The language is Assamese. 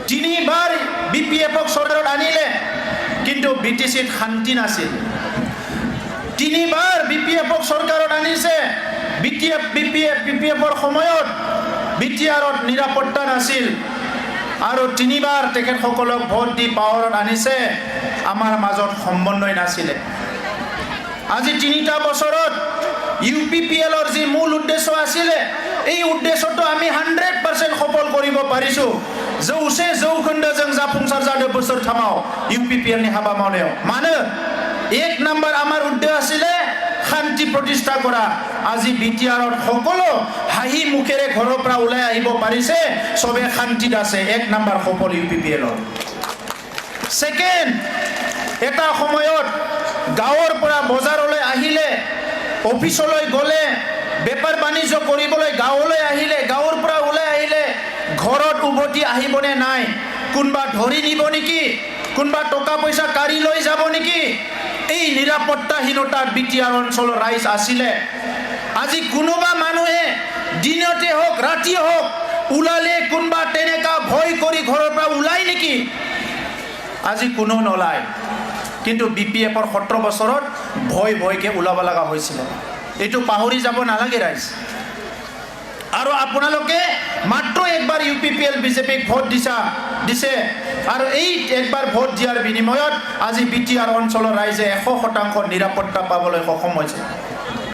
তিনিবাৰ BPF-ক চৰকাৰত আনিলে কিন্তু BTC-ত শান্তি নাছিল তিনিবাৰ BPF-ক চৰকাৰত আনিছে BPF-ৰ সময়ত BTR-ত নিৰাপত্তা নাছিল আৰু তিনিবাৰ তেখেতসকলক ভোট দি পাৱাৰত আনিছে আমাৰ মাজত সমন্বয় নাছিলে আজি 3টা বছৰত UPPL-ৰ যি মূল উদ্দেশ্য আছিলে এই উদ্দেশ্যটো আমি 100% সফল কৰিব পাৰিছো जौसे जौखोन्दो जों जाफुंसार जादों बोसोरथामाव UPPL नि हाबा मावनायाव मानो एक नम्बर आमार उद्देश्य आছিলে শান্তি প্ৰতিষ্ঠা কৰা আজি BTR-ত সকলো হাঁহি মুখেৰে ঘৰৰ পৰা ওলাই আহিব পাৰিছে সবে শান্তিত আছে এক নম্বৰ সফল UPPL-ৰ সেকেন্ড এটা সময়ত গাঁৱৰ পৰা বজাৰলৈ আহিলে অফিচলৈ গলে বেপাৰ বাণিজ্য কৰিবলৈ গাঁৱলৈ আহিলে গাঁৱৰ পৰা ওলাই আহিলে ঘৰত উভতি আহিবনে নাই কোনবা ধৰি নিব নেকি কোনবা টকা পইচা কাৰি লৈ যাব নেকি এই নিৰাপত্তাহীনতাৰ BTR অঞ্চলৰ ৰাইজ আছিলে আজি কোনোবা মানুহে দিনতে হোক ৰাতি হোক উলালে কোনবা তেনেকা ভয় কৰি ঘৰৰ পৰা ওলাই নেকি আজি কোনো নলায় কিন্তু BPF-ৰ 17 বছৰত ভয়কে ওলাব লগা হৈছিল এইটো পাহৰি যাব নালাগে ৰাইজ আৰু আপোনালোকে মাত্ৰ একবাৰ UPPL BJP-ক ভোট দিছে আৰু এই একবাৰ ভোট দিয়াৰ বিনিময়ত আজি BTR অঞ্চলৰ ৰাইজে 100% নিৰাপত্তা পাবলৈ সক্ষম হৈছে